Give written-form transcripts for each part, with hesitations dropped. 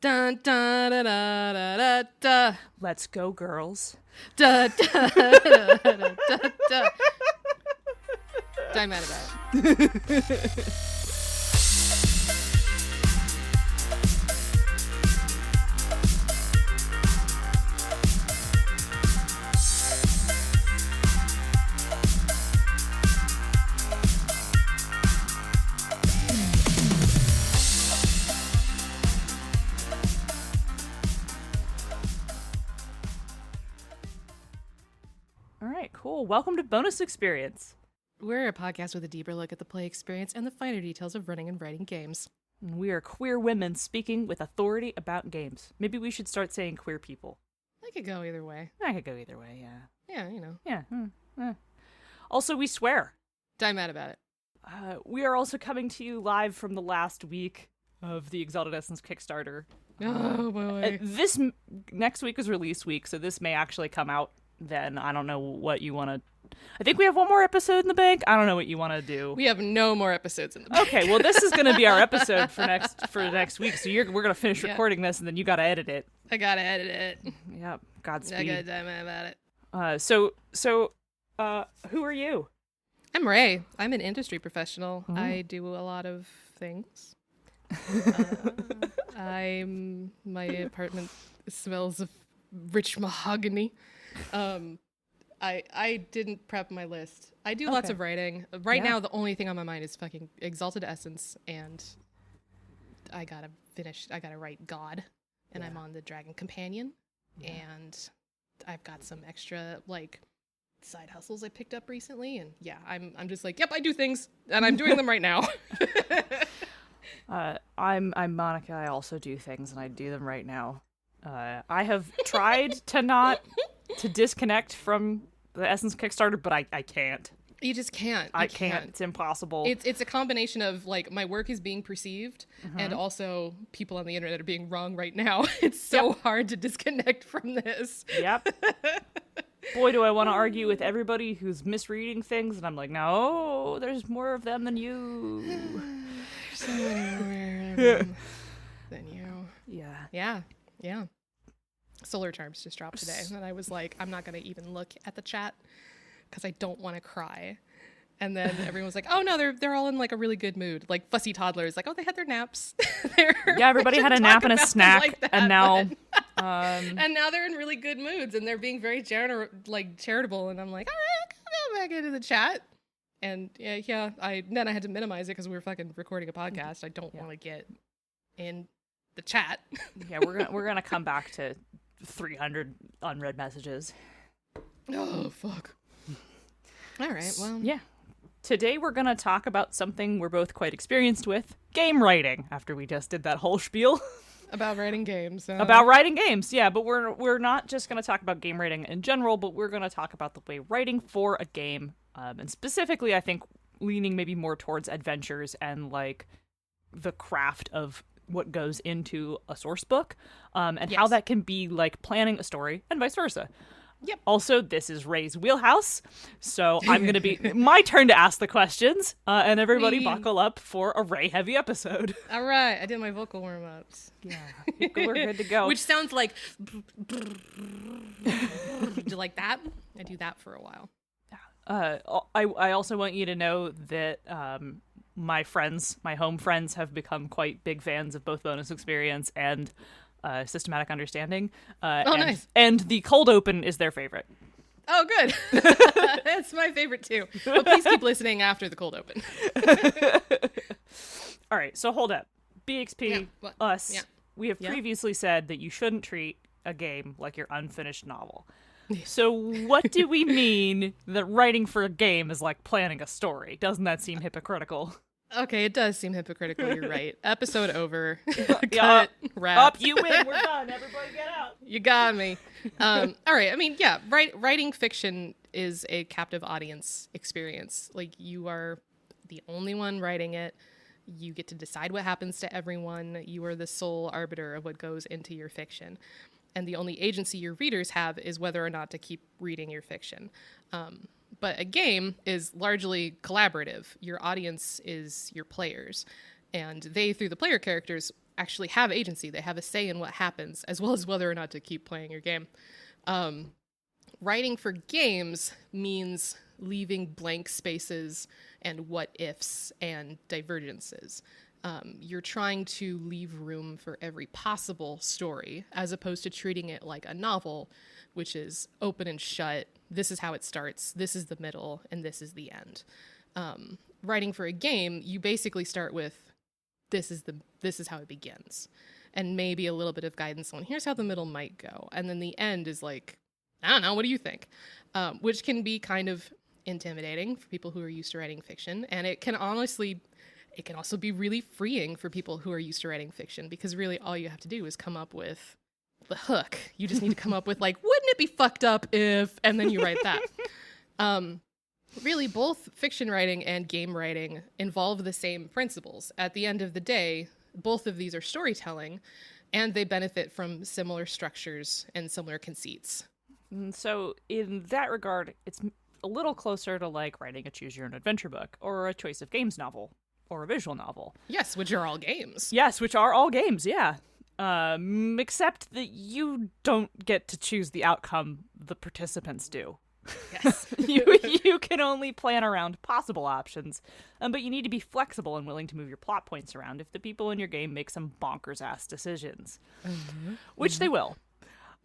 Dun, dun, da, da, da, da, da. Let's go, girls. Da, da, da, da, da, da. I'm mad about it. All right, cool. Welcome to Bonus Experience. We're a podcast with a deeper look at the play experience and the finer details of running and writing games. And we are queer women speaking with authority about games. Maybe we should start saying queer people. I could go either way. I could go either way, yeah. Yeah, you know. Yeah. Also, we swear. I'm mad about it. We are also coming to you live from the last week of the Exalted Essence Kickstarter. Oh, boy. This next week is release week, so this may actually come out then. I don't know what you want to... I think we have one more episode in the bank. I don't know what you want to do. We have no more episodes in the bank. Okay, well, this is going to be our episode for next week, so we're going to finish recording this, and then you got to edit it. I got to edit it. Yep, Godspeed. I got to die mad about it. So, who are you? I'm Ray. I'm an industry professional. Ooh. I do a lot of things. My apartment smells of rich mahogany. I didn't prep my list. I do lots of writing. Right now, the only thing on my mind is fucking Exalted Essence, and I gotta write God, and I'm on the Dragon Companion, and I've got some extra, like, side hustles I picked up recently, and yeah, I'm just like, yep, I do things, and I'm doing them right now. I'm Monica. I also do things, and I do them right now. I have tried to disconnect from the Essence Kickstarter, but I can't. You just can't. I can't. It's impossible. It's a combination of, like, my work is being perceived, and also people on the internet are being wrong right now. It's so hard to disconnect from this. Yep. Boy, do I want to argue with everybody who's misreading things, and I'm like, no, there's more of them than you. There's so many more of them than you. Yeah. Solar Charms just dropped today, and I was like, I'm not going to even look at the chat because I don't want to cry. And then everyone was like, oh no, they're all in, like, a really good mood. Like, fussy toddlers, like, oh, they had their naps. Yeah, everybody had a nap and a snack, like that, and now... and now they're in really good moods, and they're being very charitable, and I'm like, all right, I'll go back into the chat. And then I had to minimize it because we were fucking recording a podcast. I don't want to get in the chat. Yeah, we're gonna come back to 300 unread messages. Oh, fuck. All right, well. Yeah. Today we're going to talk about something we're both quite experienced with, game writing, after we just did that whole spiel. About writing games. About writing games, yeah, but we're not just going to talk about game writing in general, but we're going to talk about the way writing for a game, and specifically, I think, leaning maybe more towards adventures and, like, the craft of what goes into a source book, and how that can be like planning a story and vice versa. Yep. Also, this is Ray's wheelhouse, so I'm going to be my turn to ask the questions, and everybody buckle up for a Ray heavy episode. All right, I did my vocal warm-ups. Yeah, we're good to go. Which sounds like like that. I do that for a while. I also want you to know that my home friends have become quite big fans of both Bonus Experience and Systematic Understanding. Nice. And the cold open is their favorite. Oh, good. That's my favorite too. But please keep listening after the cold open. All right, so hold up. BXP, we have previously said that you shouldn't treat a game like your unfinished novel. So what do we mean that writing for a game is like planning a story? Doesn't that seem hypocritical? Okay, it does seem hypocritical. You're right. Episode over. Cut. Wrap. Up, you win. We're done. Everybody get out. You got me. All right. I mean, yeah, writing fiction is a captive audience experience. Like, you are the only one writing it. You get to decide what happens to everyone. You are the sole arbiter of what goes into your fiction. And the only agency your readers have is whether or not to keep reading your fiction. But a game is largely collaborative. Your audience is your players. And they, through the player characters, actually have agency. They have a say in what happens, as well as whether or not to keep playing your game. Writing for games means leaving blank spaces and what ifs and divergences. You're trying to leave room for every possible story, as opposed to treating it like a novel, which is open and shut. This is how it starts, this is the middle, and this is the end. Writing for a game, you basically start with this is how it begins, and maybe a little bit of guidance on here's how the middle might go, and then the end is like, I don't know, what do you think? Which can be kind of intimidating for people who are used to writing fiction, and it can also be really freeing for people who are used to writing fiction, because really all you have to do is come up with the hook. You just need to come up with like, wouldn't it be fucked up if, and then you write that. Really, both fiction writing and game writing involve the same principles. At the end of the day, both of these are storytelling, and they benefit from similar structures and similar conceits. So in that regard, it's a little closer to like writing a choose-your-own-adventure book, or a choice of games novel, or a visual novel. Yes, which are all games. Yes, which are all games, yeah. Except that you don't get to choose the outcome, the participants do. Yes. you can only plan around possible options, but you need to be flexible and willing to move your plot points around if the people in your game make some bonkers-ass decisions. Which they will.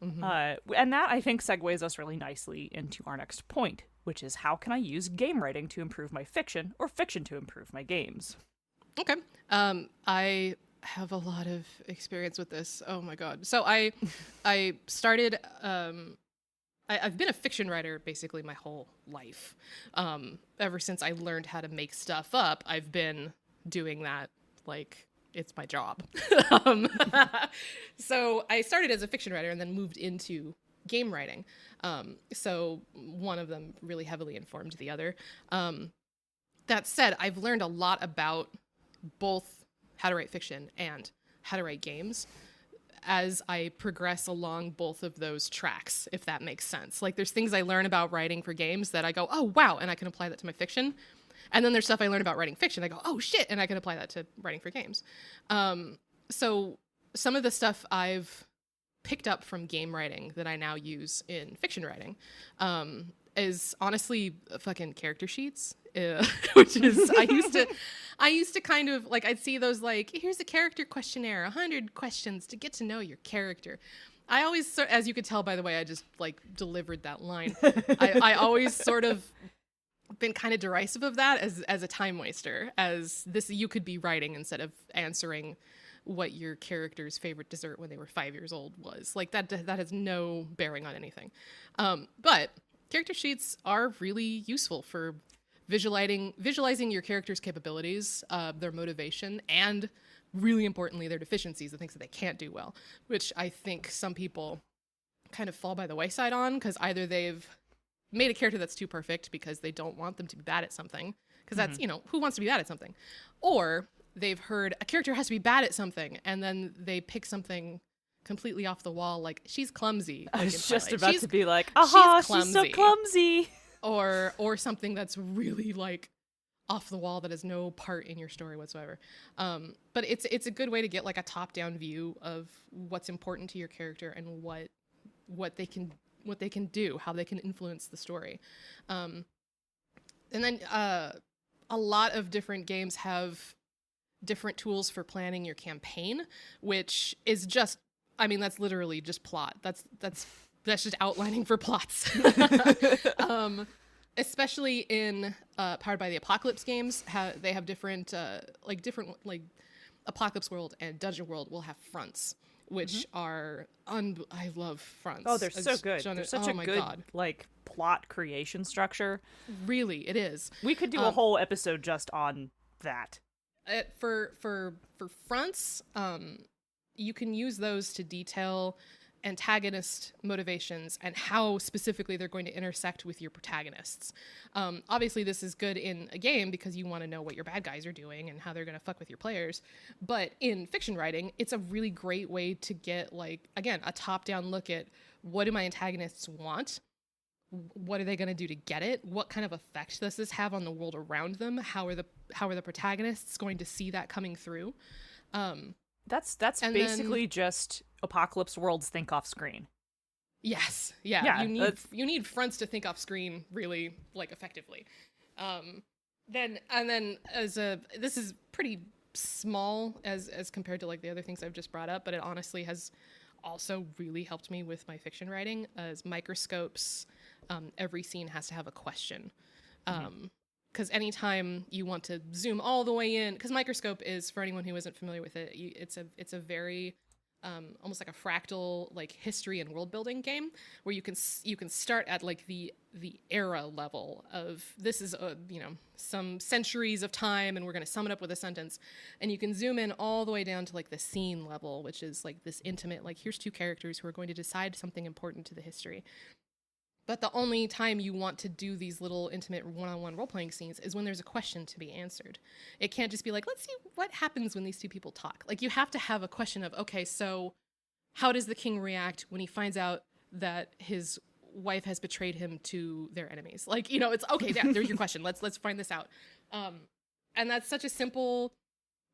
And that, I think, segues us really nicely into our next point, which is how can I use game writing to improve my fiction, or fiction to improve my games? Okay. I have a lot of experience with this. Oh my god. So I started... I've been a fiction writer basically my whole life. Ever since I learned how to make stuff up, I've been doing that like it's my job. So I started as a fiction writer and then moved into game writing. So one of them really heavily informed the other. That said, I've learned a lot about both how to write fiction and how to write games as I progress along both of those tracks, if that makes sense. Like, there's things I learn about writing for games that I go, oh, wow, and I can apply that to my fiction. And then there's stuff I learn about writing fiction. I go, oh, shit, and I can apply that to writing for games. So some of the stuff I've picked up from game writing that I now use in fiction writing is honestly fucking character sheets, which is I used to kind of like, I'd see those like, here's a character questionnaire, 100 questions to get to know your character. I always, as you could tell by the way I just like delivered that line, I always sort of been kind of derisive of that as a time waster, as this you could be writing instead of answering what your character's favorite dessert when they were 5 years old was. Like that has no bearing on anything. But character sheets are really useful for visualizing your character's capabilities, their motivation, and really importantly, their deficiencies, the things that they can't do well, which I think some people kind of fall by the wayside on, because either they've made a character that's too perfect because they don't want them to be bad at something, because that's, who wants to be bad at something? Or they've heard a character has to be bad at something, and then they pick something completely off the wall, like, she's clumsy. I like was just about she's, to be like, aha, she's so clumsy. Or something that's really like off the wall that has no part in your story whatsoever. But it's a good way to get like a top-down view of what's important to your character and what they can do, how they can influence the story. And then a lot of different games have different tools for planning your campaign, which is just, I mean, that's literally just plot. That's just outlining for plots. Especially in Powered by the Apocalypse games, they have different Apocalypse World and Dungeon World will have fronts, which are I love fronts. Oh, they're so good. They're such a good like plot creation structure. Really, it is. We could do a whole episode just on that. For fronts, you can use those to detail antagonist motivations and how specifically they're going to intersect with your protagonists. Obviously, this is good in a game because you want to know what your bad guys are doing and how they're going to fuck with your players. But in fiction writing, it's a really great way to get, like, again, a top-down look at what do my antagonists want? What are they going to do to get it? What kind of effect does this have on the world around them? How are the protagonists going to see that coming through? That's And basically just Apocalypse Worlds think off screen. Yes. Yeah. Yeah, You need fronts to think off screen really like effectively. Then this is pretty small as compared to like the other things I've just brought up, but it honestly has also really helped me with my fiction writing. As microscopes, every scene has to have a question. Because anytime you want to zoom all the way in, because microscope is, for anyone who isn't familiar with it, it's a very almost like a fractal like history and world building game where you can start at like the era level of this is some centuries of time, and we're going to sum it up with a sentence, and you can zoom in all the way down to like the scene level, which is like this intimate, like here's two characters who are going to decide something important to the history. But the only time you want to do these little intimate one-on-one role-playing scenes is when there's a question to be answered. It can't just be like, let's see what happens when these two people talk. Like, you have to have a question of, okay, so how does the king react when he finds out that his wife has betrayed him to their enemies? Like, it's okay, there's your question. Let's find this out. And that's such a simple,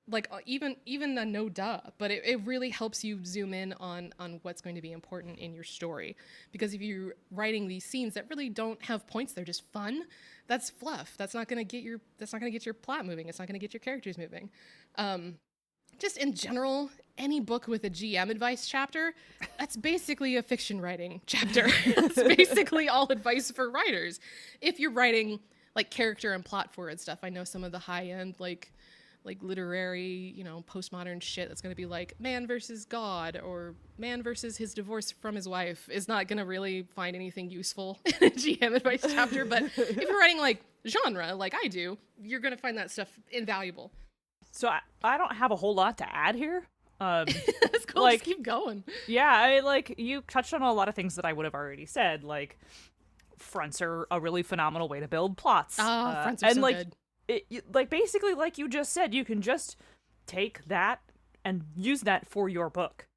like, even a no duh, but it really helps you zoom in on what's going to be important in your story. Because if you're writing these scenes that really don't have points, they're just fun, that's fluff. That's not going to get your plot moving. It's not going to get your characters moving. Just in general, any book with a GM advice chapter, that's basically a fiction writing chapter. That's basically all advice for writers. If you're writing like character and plot forward stuff, I know some of the high end like literary, postmodern shit that's going to be like man versus God or man versus his divorce from his wife is not going to really find anything useful in a GM advice chapter. But if you're writing like genre, like I do, you're going to find that stuff invaluable. So I don't have a whole lot to add here. That's cool. Just keep going. Yeah, you touched on a lot of things that I would have already said. Like, fronts are a really phenomenal way to build plots. Fronts are so good. Basically, like you just said, you can just take that and use that for your book.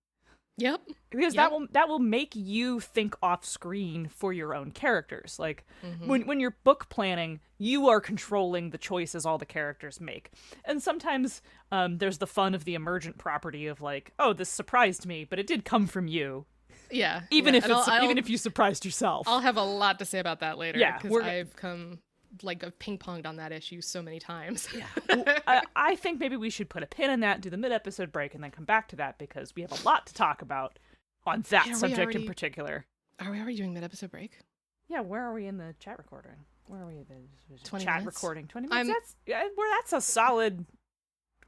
Yep. Because that will make you think off screen for your own characters. Like, when you're book planning, you are controlling the choices all the characters make. And sometimes there's the fun of the emergent property of like, oh, this surprised me, but it did come from you. Yeah. Even if you surprised yourself. I'll have a lot to say about that later. Yeah. Because I've ping-ponged on that issue so many times. Yeah. I think maybe we should put a pin in that, do the mid-episode break, and then come back to that, because we have a lot to talk about on that subject in particular. Are we already doing mid-episode break? Yeah, where are we in the chat recording? Where are we in the 20 chat minutes? recording? 20 minutes? That's a solid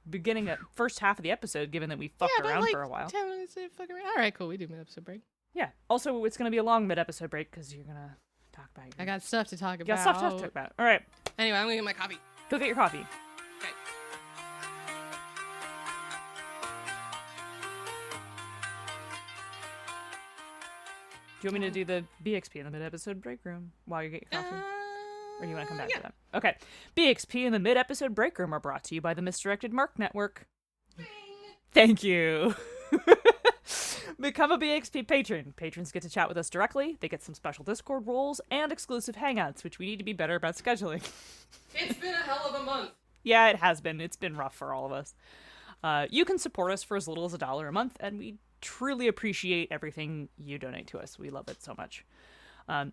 beginning at first half of the episode, given that we fucked around for a while. 10 minutes of fucking around. All right, cool. We do mid-episode break. Yeah. Also, it's going to be a long mid-episode break, because you're going to talk about I got stuff to talk about. You got stuff to talk about. All right. Anyway, I'm going to get my coffee. Go get your coffee. Okay. Do you want me to do the BXP in the mid-episode break room while you get your coffee? Or you want to come back to that? Okay. BXP in the mid-episode break room are brought to you by the Misdirected Mark Network. Ding. Thank you. Become a BXP patron. Patrons get to chat with us directly. They get some special Discord roles and exclusive hangouts, which we need to be better about scheduling. It's been a hell of a month. Yeah, it has been. It's been rough for all of us. You can support us for as little as $1 a month, and we truly appreciate everything you donate to us. We love it so much.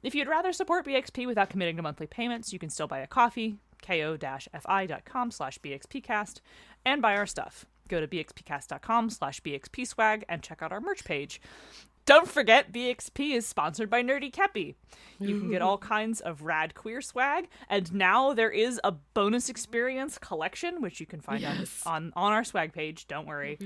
If you'd rather support BXP without committing to monthly payments, you can still buy a coffee, ko-fi.com/bxpcast, and buy our stuff. Go to bxpcast.com/bxpswag and check out our merch page. Don't forget, BXP is sponsored by Nerdy Kepi. You can get all kinds of rad queer swag, and now there is a bonus experience collection, which you can find on our swag page. Don't worry.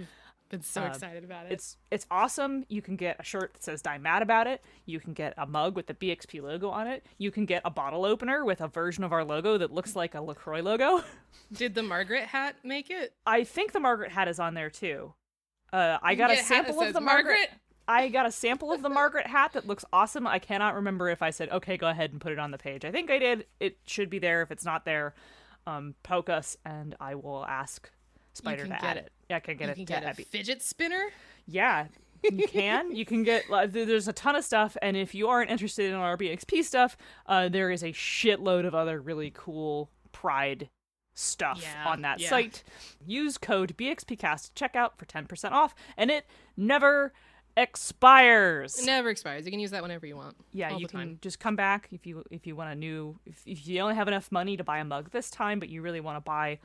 Been so excited about it. It's awesome. You can get a shirt that says "Die Mad About It." You can get a mug with the BXP logo on it. You can get a bottle opener with a version of our logo that looks like a LaCroix logo. Did the Margaret hat make it? I think the Margaret hat is on there too. I got a sample of the Margaret. I got a sample of the Margaret hat that looks awesome. I cannot remember if I said, okay, go ahead and put it on the page. I think I did. It should be there. If it's not there, poke us and I will ask Spider to add it. Yeah, I can get it. You can get a fidget spinner? Yeah, you can. You can get, there's a ton of stuff, and if you aren't interested in our BXP stuff, there is a shitload of other really cool Pride stuff Yeah, on that yeah. site. Use code BXPcast at checkout for 10% off, and it never expires. It never expires. You can use that whenever you want. Yeah, all you the can time. just come back if you want a new. If you only have enough money to buy a mug this time, but you really want to buy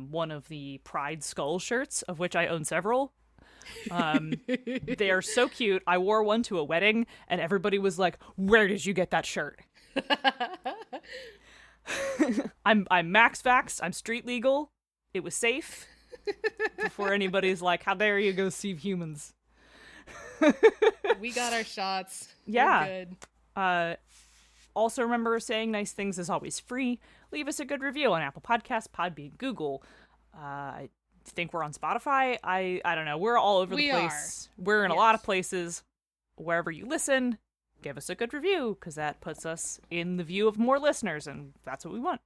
one of the Pride Skull shirts, of which I own several. They are so cute. I wore one to a wedding, and everybody was like, "Where did you get that shirt?" I'm max vaxxed. I'm street legal. It was safe. Before anybody's like, "How dare you go see humans?" We got our shots. Yeah. We're good. Also remember, saying nice things is always free. Leave us a good review on Apple Podcasts, Podbean, Google. I think we're on Spotify. I don't know. We're all over the place. We're in a lot of places. Wherever you listen, give us a good review, because that puts us in the view of more listeners, and that's what we want.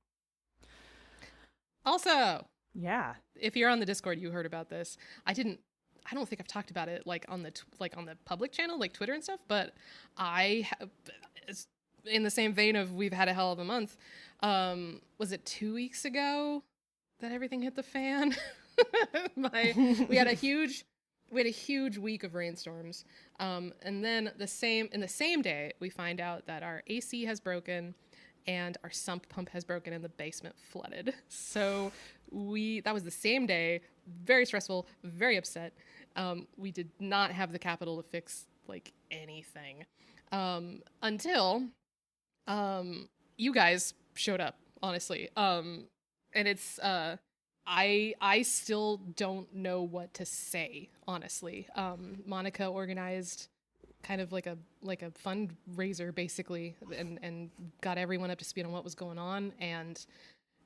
Also, Yeah. if you're on the Discord, you heard about this. I don't think I've talked about it like on the public channel, like Twitter and stuff. But in the same vein of we've had a hell of a month. Was it 2 weeks ago that everything hit the fan? We had a huge week of rainstorms. And then in the same day, we find out that our AC has broken and our sump pump has broken and the basement flooded. So that was the same day, very stressful, very upset. We did not have the capital to fix like anything. Until you guys showed up, honestly. And it's I still don't know what to say, honestly. Monica organized kind of like a fundraiser, basically, and got everyone up to speed on what was going on, and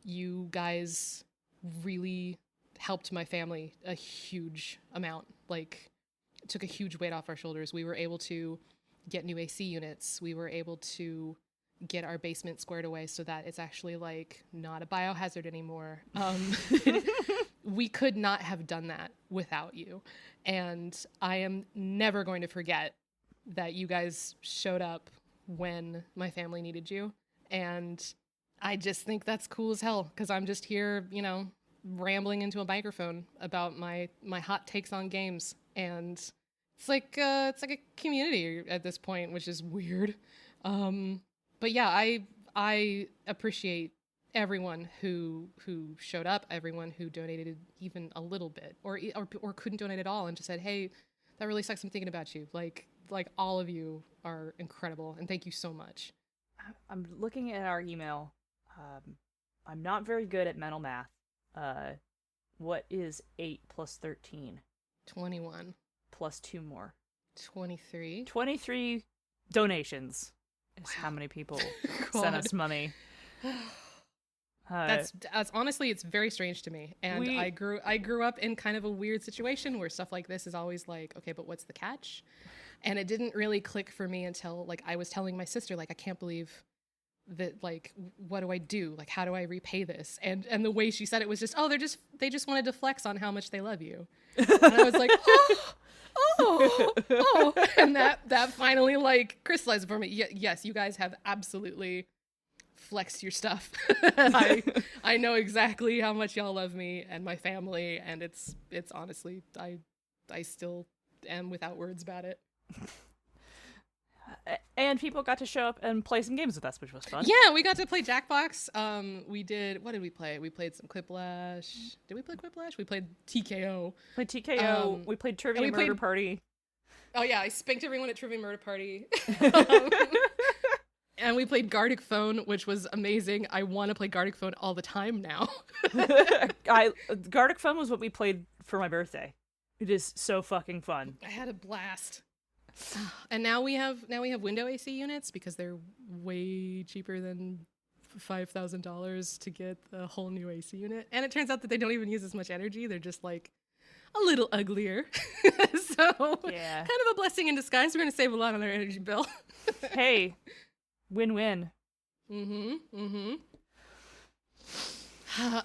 you guys really helped my family a huge amount. Like, took a huge weight off our shoulders. We were able to get new AC units. We were able to get our basement squared away so that it's actually like not a biohazard anymore. We could not have done that without you. And I am never going to forget that you guys showed up when my family needed you. And I just think that's cool as hell, because I'm just here, rambling into a microphone about my hot takes on games. And it's like a community at this point, which is weird. But yeah, I appreciate everyone who showed up, everyone who donated even a little bit, or couldn't donate at all, and just said, "Hey, that really sucks. I'm thinking about you." Like all of you are incredible, and thank you so much. I'm looking at our email. I'm not very good at mental math. What is 8 plus 13? 21. Plus 2 more. 23. 23 donations is how many people sent us money. That's honestly, it's very strange to me. And I grew up in kind of a weird situation where stuff like this is always like, okay, but what's the catch? And it didn't really click for me until like I was telling my sister, like, I can't believe that, like, what do I do? Like, how do I repay this? And the way she said it was just, oh, they just wanted to flex on how much they love you. And I was like, oh, and that finally like crystallized for me. Yes, you guys have absolutely flexed your stuff. I know exactly how much y'all love me and my family, and it's honestly, I still am without words about it. And people got to show up and play some games with us, which was fun. Yeah, we got to play Jackbox. What did we play? We played some Quiplash. Did we play Quiplash? We played TKO. We played Trivia Murder Party. Oh yeah, I spanked everyone at Trivia Murder Party. And we played Gartic Phone, which was amazing. I want to play Gartic Phone all the time now. Gartic Phone was what we played for my birthday. It is so fucking fun. I had a blast. And now we have window AC units because they're way cheaper than $5,000 to get a whole new AC unit. And it turns out that they don't even use as much energy. They're just like a little uglier. So yeah, kind of a blessing in disguise. We're going to save a lot on our energy bill. Hey, win-win. Mm-hmm.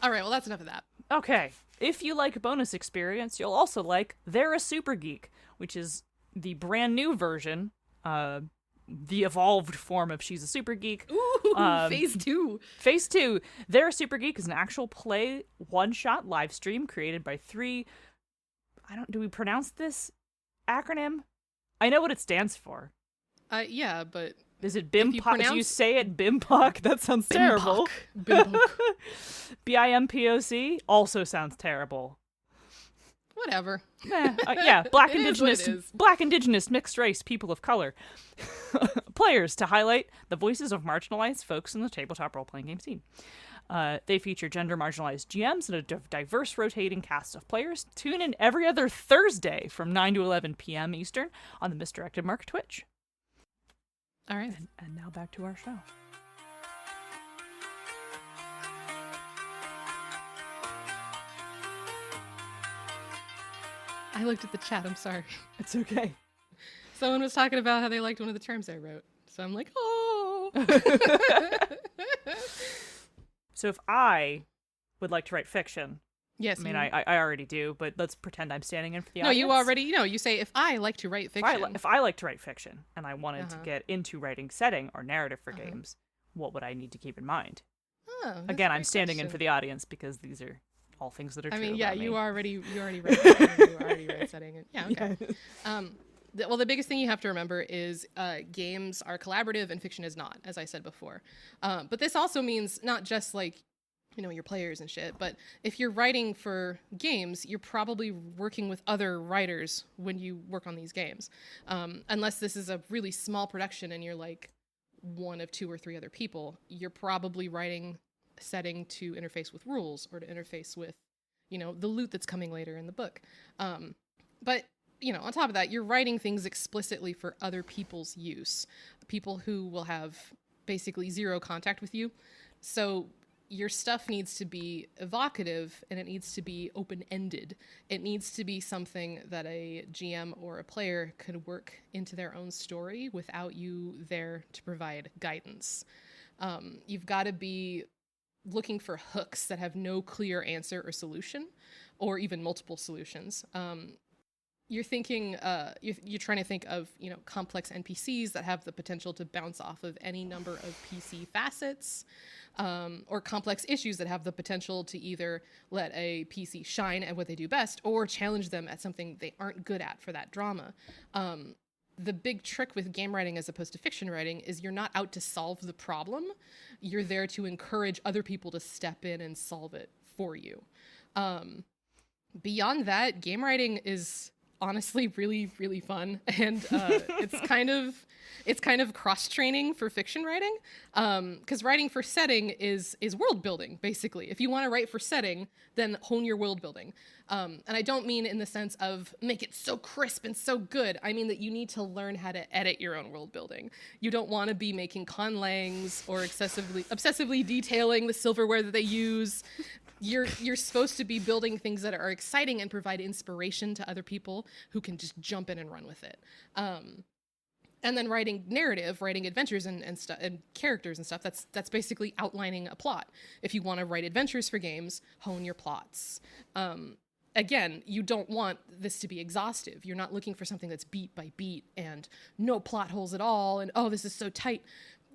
All right, well, that's enough of that. Okay. If you like bonus experience, you'll also like They're a Super Geek, which is the brand new version, the evolved form of She's a Super Geek. Ooh. Phase 2. Phase 2, They're a Super Geek is an actual play one-shot live stream created by 3... do we pronounce this acronym? I know what it stands for. Yeah, but... Is it BIMPOC? Do you say it BIMPOC? That sounds terrible. BIMPOC. BIMPOC also sounds terrible. Whatever. Yeah, Black Indigenous mixed race people of color players to highlight the voices of marginalized folks in the tabletop role-playing game scene. They feature gender marginalized GMs and a diverse rotating cast of players. Tune in every other Thursday from 9 to 11 p.m. Eastern on the Misdirected Mark Twitch. All right. And now back to our show. I looked at the chat. I'm sorry. It's okay. Someone was talking about how they liked one of the terms I wrote. So I'm like, oh. So if I would like to write fiction, yes, I mean, I already do, but let's pretend I'm standing in for the no, audience. you already, you say, if I like to write fiction. If I like to write fiction and I wanted to get into writing setting or narrative for games, what would I need to keep in mind? Oh, Again, I'm standing in for the audience because these are all things that are true. I mean, yeah, about me. you already write setting. You already write setting. Yeah, okay. Yeah. Well, the biggest thing you have to remember is games are collaborative and fiction is not, as I said before. But this also means not just like, your players and shit, but if you're writing for games, you're probably working with other writers when you work on these games. Unless this is a really small production and you're like one of 2 or 3 other people, you're probably writing setting to interface with rules or to interface with, the loot that's coming later in the book. But on top of that, you're writing things explicitly for other people's use, people who will have basically zero contact with you. So your stuff needs to be evocative and it needs to be open-ended. It needs to be something that a GM or a player could work into their own story without you there to provide guidance. You've got to be looking for hooks that have no clear answer or solution, or even multiple solutions. You're thinking, you're trying to think of, complex NPCs that have the potential to bounce off of any number of PC facets, or complex issues that have the potential to either let a PC shine at what they do best or challenge them at something they aren't good at for that drama. The big trick with game writing as opposed to fiction writing is you're not out to solve the problem. You're there to encourage other people to step in and solve it for you. Beyond that, game writing is honestly really, really fun. And it's kind of cross-training for fiction writing. Because writing for setting is world building, basically. If you want to write for setting, then hone your world building. And I don't mean in the sense of make it so crisp and so good. I mean that you need to learn how to edit your own world building. You don't want to be making conlangs or obsessively detailing the silverware that they use. You're supposed to be building things that are exciting and provide inspiration to other people who can just jump in and run with it. And then writing narrative, writing adventures and characters and stuff, that's basically outlining a plot. If you want to write adventures for games, hone your plots. Again, you don't want this to be exhaustive. You're not looking for something that's beat by beat and no plot holes at all and, oh, this is so tight.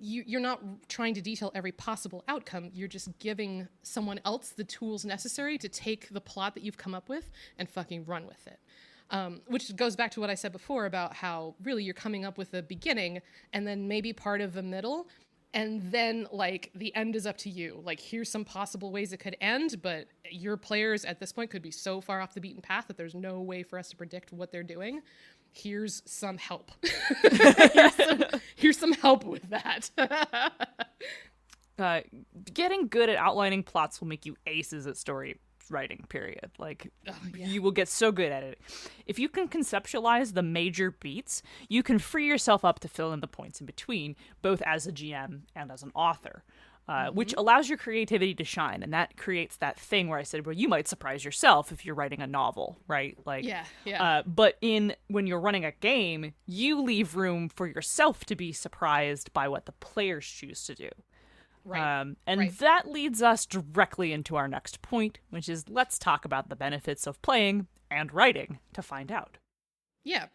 You're not trying to detail every possible outcome. You're just giving someone else the tools necessary to take the plot that you've come up with and fucking run with it. Which goes back to what I said before about how really you're coming up with a beginning and then maybe part of a middle, and then like the end is up to you. Like, here's some possible ways it could end, but your players at this point could be so far off the beaten path that there's no way for us to predict what they're doing. Here's some help. here's some help with that. Getting good at outlining plots will make you aces at story writing, period. Like, you will get so good at it. If you can conceptualize the major beats, you can free yourself up to fill in the points in between, both as a GM and as an author. Which allows your creativity to shine, and that creates that thing where I said, well, you might surprise yourself if you're writing a novel, right? Like, but when you're running a game, you leave room for yourself to be surprised by what the players choose to do. Right. That leads us directly into our next point, which is let's talk about the benefits of playing and writing to find out. Yeah.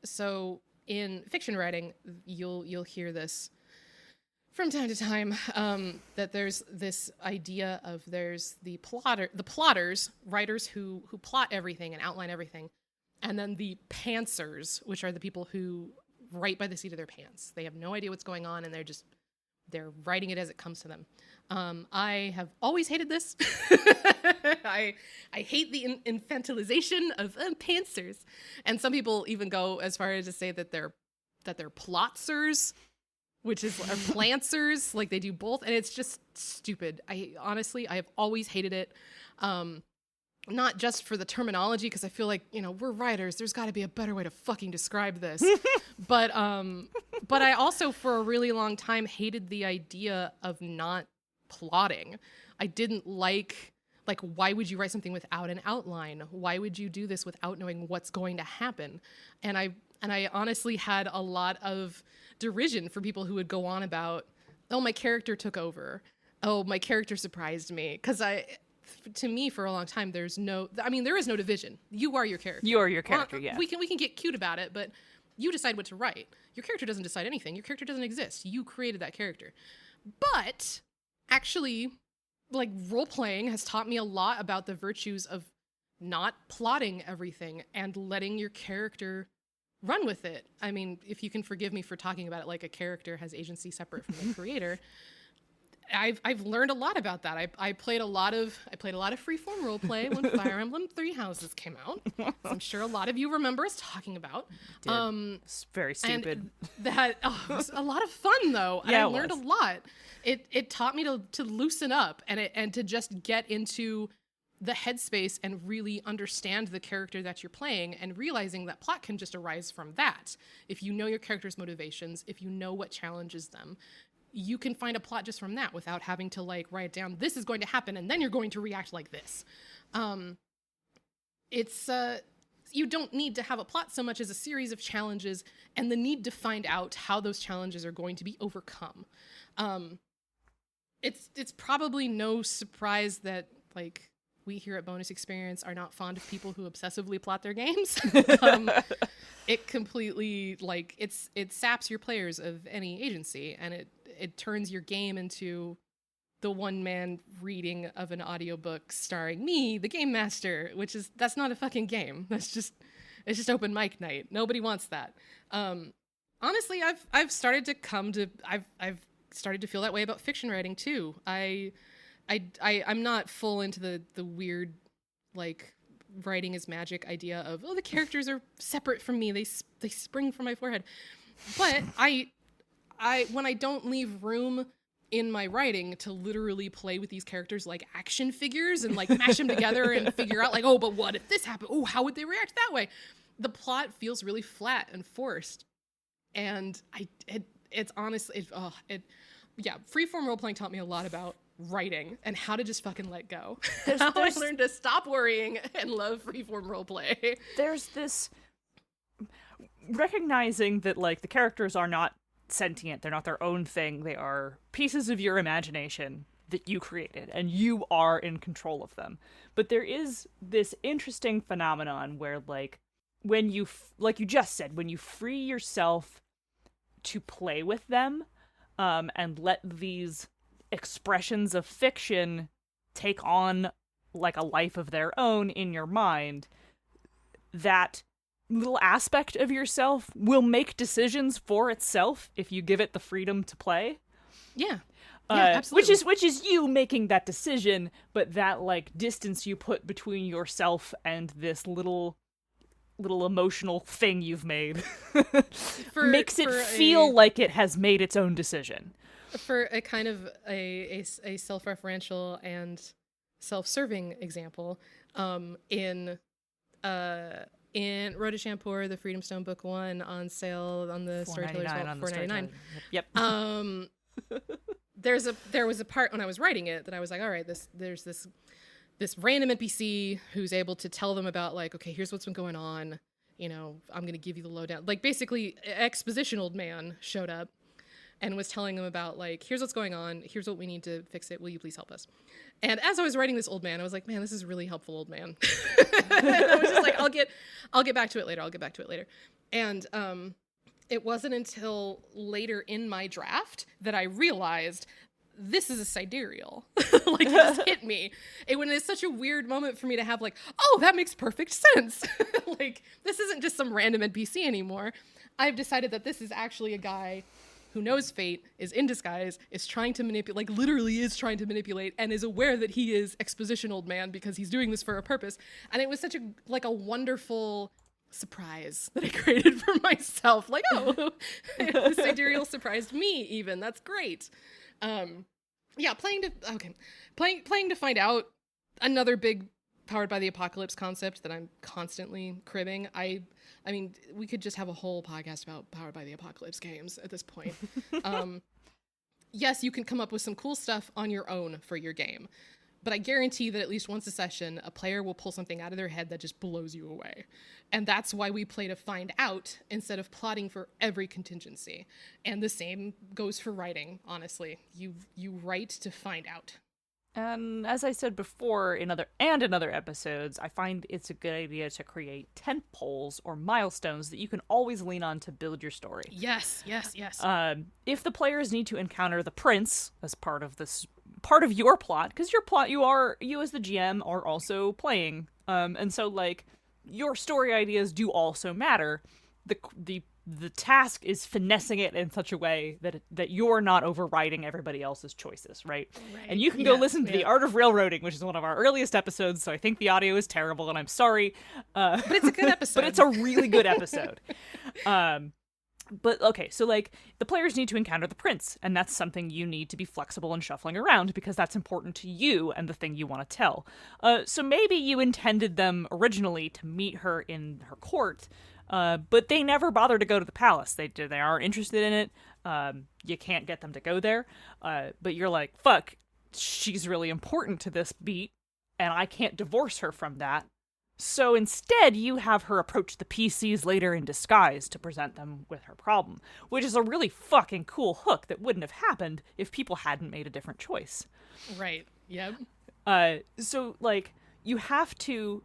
So in fiction writing, you'll hear this from time to time, that there's this idea of there's the plotters, writers who plot everything and outline everything, and then the pantsers, which are the people who write by the seat of their pants. They have no idea what's going on, and they're writing it as it comes to them. I have always hated this. I hate the infantilization of pantsers, and some people even go as far as to say that they're plotsers, which is or plantsers, like they do both, and it's just stupid. I have always hated it. Not just for the terminology, because I feel like, we're writers, there's got to be a better way to fucking describe this. but I also for a really long time hated the idea of not plotting. I didn't like why would you write something without an outline? Why would you do this without knowing what's going to happen? And I honestly had a lot of derision for people who would go on about, oh, my character took over. Oh, my character surprised me. Because to me, for a long time, there is no division. You are your character. You are your character, yeah. We can get cute about it, but you decide what to write. Your character doesn't decide anything. Your character doesn't exist. You created that character. But actually, role-playing has taught me a lot about the virtues of not plotting everything and letting your character run with it. I mean, if you can forgive me for talking about it like a character has agency separate from the creator, I've learned a lot about that. I played a lot of freeform role play when Fire Emblem Three Houses came out. I'm sure a lot of you remember us talking about. It's very stupid. It was a lot of fun though. Yeah, I learned a lot. It taught me to loosen up and to just get into the headspace and really understand the character that you're playing, and realizing that plot can just arise from that. If you know your character's motivations, if you know what challenges them, you can find a plot just from that without having to write down, this is going to happen and then you're going to react like this. You don't need to have a plot so much as a series of challenges and the need to find out how those challenges are going to be overcome. It's probably no surprise that we here at Bonus Experience are not fond of people who obsessively plot their games. It completely it saps your players of any agency, and it turns your game into the one-man reading of an audiobook starring me, the game master, that's not a fucking game. It's just open mic night. Nobody wants that. Honestly, I've started to feel that way about fiction writing too. I'm not full into the weird writing is magic idea of, the characters are separate from me, they spring from my forehead. But when I don't leave room in my writing to literally play with these characters like action figures and mash them together and figure out but what if this happened? Oh, how would they react that way? The plot feels really flat and forced. And it's honestly, freeform role-playing taught me a lot about writing and how to just fucking let go. I learned to stop worrying and love freeform roleplay. There's this recognizing that the characters are not sentient, they're not their own thing, they are pieces of your imagination that you created, and you are in control of them. But there is this interesting phenomenon where when you you just said, when you free yourself to play with them, and let these expressions of fiction take on a life of their own in your mind, that little aspect of yourself will make decisions for itself if you give it the freedom to play. Yeah. Absolutely. Which is you making that decision, but that distance you put between yourself and this little emotional thing you've made makes it feel like it has made its own decision. For a kind of a self-referential and self-serving example, in Road to Shampoo, the Freedom Stone Book 1 on sale on the Storyteller's Vault, $4.99. Yep. There was a part when I was writing it that I was like, all right, there's this random NPC who's able to tell them about okay, here's what's been going on. I'm going to give you the lowdown. Basically, exposition old man showed up and was telling them about here's what's going on, here's what we need to fix it, will you please help us? And as I was writing this old man, I was like, man, this is really helpful, old man. And I was just I'll get back to it later. And it wasn't until later in my draft that I realized this is a sidereal. Like, it just hit me. It's such a weird moment for me to have like, oh, that makes perfect sense. Like, this isn't just some random NPC anymore. I've decided that this is actually a guy who knows fate, is in disguise, is trying to manipulate, like literally is trying to manipulate, and is aware that he is exposition old man because he's doing this for a purpose. And it was such a wonderful surprise that I created for myself. Like, oh, the sidereal surprised me even. That's great. Yeah, playing to find out, another big Powered by the Apocalypse concept that I'm constantly cribbing. I mean, we could just have a whole podcast about Powered by the Apocalypse games at this point. Yes, you can come up with some cool stuff on your own for your game, but I guarantee that at least once a session, a player will pull something out of their head that just blows you away. And that's why we play to find out instead of plotting for every contingency. And the same goes for writing, honestly. You write to find out. And as I said before in other episodes, I find it's a good idea to create tent poles or milestones that you can always lean on to build your story. Yes. If the players need to encounter the prince as part of your plot, because your plot, you as the GM are also playing, and so like your story ideas do also matter. The task is finessing it in such a way that you're not overriding everybody else's choices, right? And you can go listen to The Art of Railroading, which is one of our earliest episodes, so I think the audio is terrible, and I'm sorry. But it's a good episode. But it's a really good episode. But, okay, so, like, the players need to encounter the prince, and that's something you need to be flexible and shuffling around, because that's important to you and the thing you want to tell. So maybe you intended them originally to meet her in her court, but they never bother to go to the palace. They aren't interested in it. You can't get them to go there. But you're like, fuck, she's really important to this beat, and I can't divorce her from that. So instead, you have her approach the PCs later in disguise to present them with her problem, which is a really fucking cool hook that wouldn't have happened if people hadn't made a different choice. Right. Yep. So, like, you have to...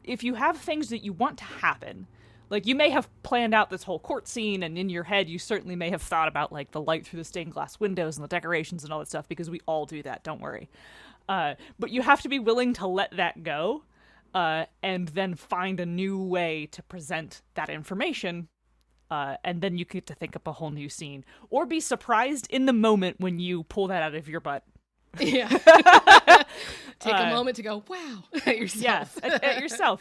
If you have things that you want to happen, like, you may have planned out this whole court scene, and in your head you certainly may have thought about, like, the light through the stained glass windows and the decorations and all that stuff, because we all do that, don't worry. But you have to be willing to let that go, and then find a new way to present that information, and then you get to think up a whole new scene. Or be surprised in the moment when you pull that out of your butt. Yeah. Take a moment to go, wow, at yourself. Yes, at yourself.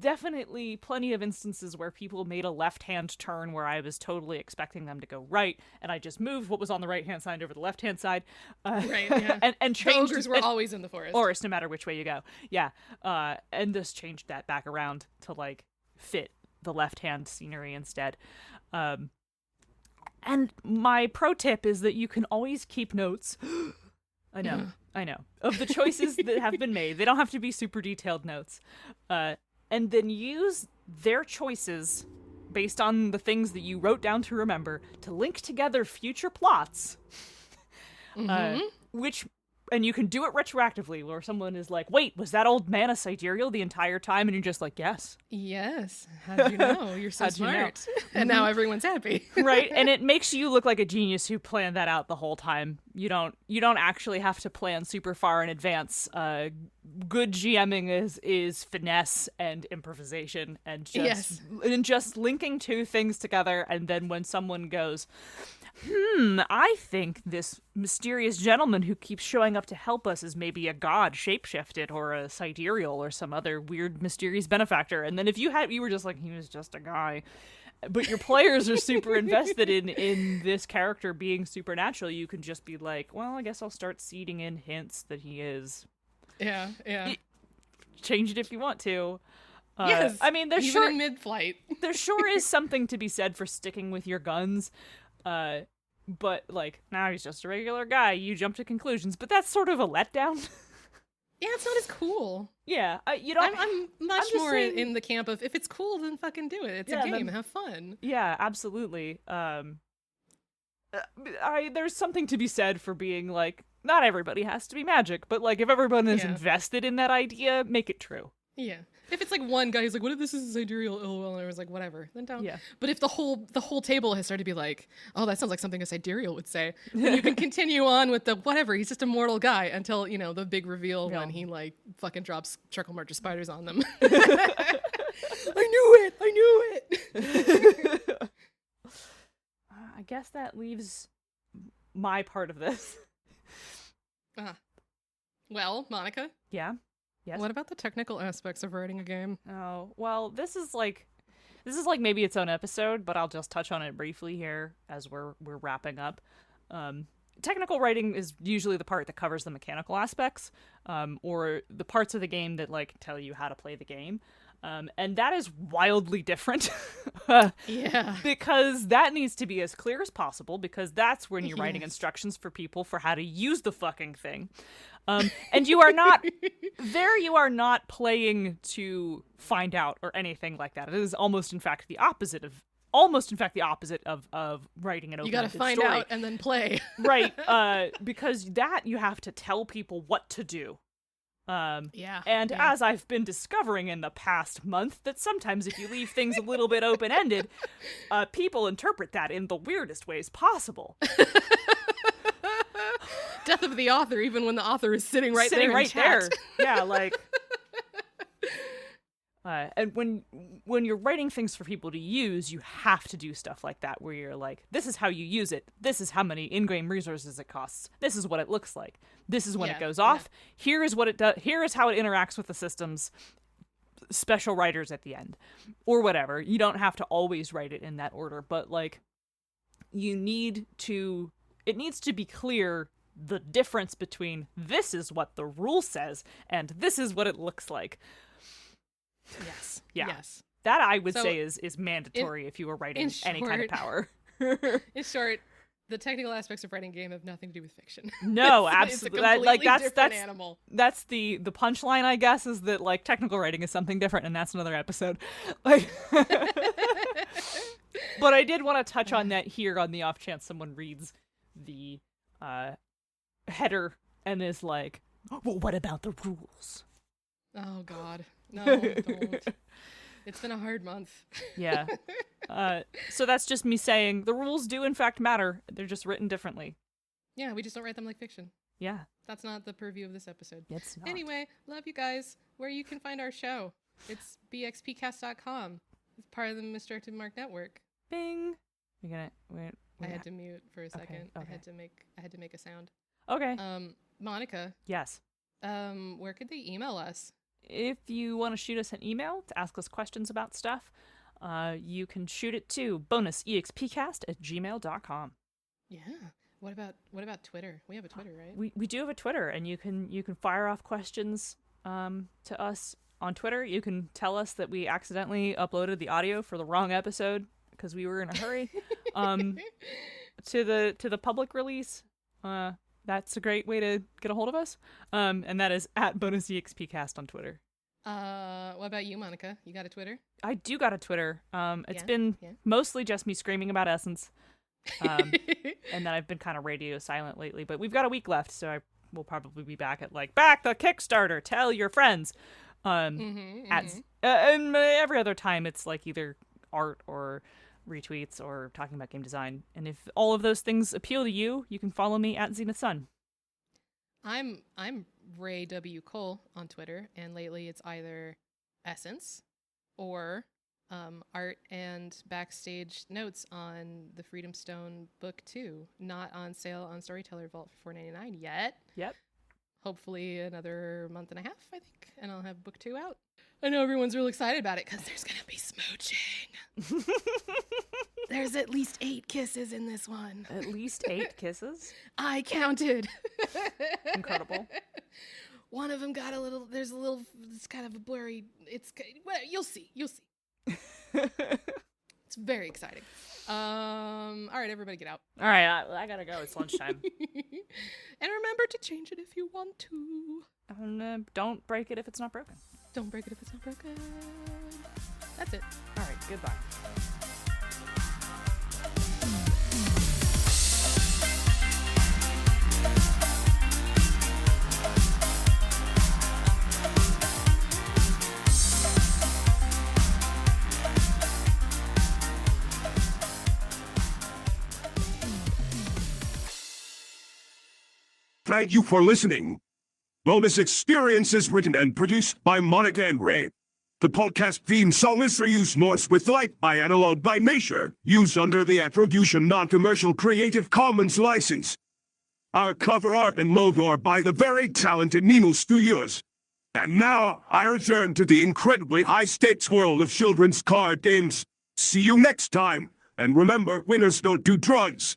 Definitely plenty of instances where people made a left-hand turn where I was totally expecting them to go right, and I just moved what was on the right-hand side over the left-hand side. Right, yeah. And changed... The ogres were always in the forest. No matter which way you go. Yeah. And just changed that back around to, like, fit the left-hand scenery instead. And my pro tip is that you can always keep notes... I know. Of the choices that have been made. They don't have to be super detailed notes. And then use their choices based on the things that you wrote down to remember to link together future plots. And you can do it retroactively, where someone is like, wait, was that old man a sidereal the entire time? And you're just like, yes. Yes. How'd you know? You're so smart. You know? And now everyone's happy. Right? And it makes you look like a genius who planned that out the whole time. You don't actually have to plan super far in advance. Good GMing is finesse and improvisation and just linking two things together, and then when someone goes, I think this mysterious gentleman who keeps showing up to help us is maybe a god shapeshifted or a sidereal or some other weird mysterious benefactor. And then if you were just like, he was just a guy, but your players are super invested in this character being supernatural, you can just be like, well, I guess I'll start seeding in hints that he is. Yeah. Change it if you want to. Yes. I mean, even in mid-flight. There sure is something to be said for sticking with your guns. But, like, now he's just a regular guy. You jump to conclusions, but that's sort of a letdown. Yeah, it's not as cool. Yeah, you don't. I'm much more in the camp of, if it's cool, then fucking do it. It's a game. Have fun. Yeah, absolutely. There's something to be said for being like, not everybody has to be magic, but like, if everyone is invested in that idea, make it true. Yeah. If it's like one guy who's like, what if this is sidereal, lol, and I was like, whatever, then don't. Yeah. But if the whole table has started to be like, oh, that sounds like something a sidereal would say, then you can continue on with the whatever, he's just a mortal guy until, you know, the big reveal when he like fucking drops charcoal marcher spiders on them. I knew it. I guess that leaves my part of this. Well, Monica. Yeah. Yes. What about the technical aspects of writing a game? Oh, well, this is like maybe its own episode, but I'll just touch on it briefly here as we're wrapping up. Technical writing is usually the part that covers the mechanical aspects, or the parts of the game that like tell you how to play the game. And that is wildly different. Yeah. Because that needs to be as clear as possible, because that's when you're writing instructions for people for how to use the fucking thing. And you are not playing to find out or anything like that. It is almost in fact the opposite of writing an open-ended story. You gotta find out and then play. Right. Because that you have to tell people what to do. As I've been discovering in the past month, that sometimes if you leave things a little bit open-ended, people interpret that in the weirdest ways possible. Death of the author, even when the author is sitting right there. Yeah, like... and when you're writing things for people to use, you have to do stuff like that, where you're like, this is how you use it. This is how many in-game resources it costs. This is what it looks like. This is when it goes off. Here is what it does. Here is how it interacts with the systems. Special writers at the end, or whatever. You don't have to always write it in that order, but like, it needs to be clear the difference between this is what the rule says and this is what it looks like. Yes. Yeah. Yes. That I would say is mandatory if you were writing any kind of power. In short, the technical aspects of writing a game have nothing to do with fiction. No, absolutely. It's a completely different animal. That's the punchline, I guess, is that like technical writing is something different, and that's another episode. Like, but I did want to touch on that here on the off chance someone reads the header and is like, well, what about the rules? Oh God. No, don't. It's been a hard month. Yeah. So that's just me saying the rules do in fact matter. They're just written differently. Yeah, we just don't write them like fiction. Yeah. That's not the purview of this episode. It's not. Anyway, love you guys. Where you can find our show. It's bxpcast.com. It's part of the Misdirected Mark Network. Bing. You're gonna wait. I had to mute for a second. Okay. I had to make a sound. Okay. Monica. Yes. Where could they email us? If you want to shoot us an email to ask us questions about stuff, you can shoot it to bonusexpcast@gmail.com. Yeah. What about Twitter? We have a Twitter, right? We do have a Twitter, and you can fire off questions to us on Twitter. You can tell us that we accidentally uploaded the audio for the wrong episode because we were in a hurry. To the public release. That's a great way to get a hold of us. And that is @bonusexpcast on Twitter. What about you, Monica? You got a Twitter? I do got a Twitter. It's been mostly just me screaming about Essence. And then I've been kind of radio silent lately, but we've got a week left, so I will probably be back at back the Kickstarter, tell your friends. And every other time it's either art or retweets or talking about game design. And if all of those things appeal to you, you can follow me at Zenith Sun. I'm Ray W. Cole on Twitter, and lately it's either Essence or art and backstage notes on the Freedom Stone Book 2, not on sale on Storyteller Vault for $4.99 yet. Yep. Hopefully another month and a half, I think, and I'll have book 2 out. I know everyone's real excited about it because there's gonna be smooching. There's at least 8 kisses in this one. At least 8 kisses? I counted. Incredible. One of them got it's kind of a blurry, well, you'll see. It's very exciting. All right, everybody get out. All right, I gotta go. It's lunchtime. And remember to change it if you want to. Don't break it if it's not broken. Don't break it if it's not broken. That's it. All right, goodbye. thank you for listening. Bonus Experience is written and produced by Monica and Ray. The podcast theme song is reused Norse with Light by Analog by Nature, used under the Attribution Non-Commercial Creative Commons license. Our cover art and logo are by the very talented Nemo Studios. And now, I return to the incredibly high-stakes world of children's card games. See you next time, and remember, winners don't do drugs.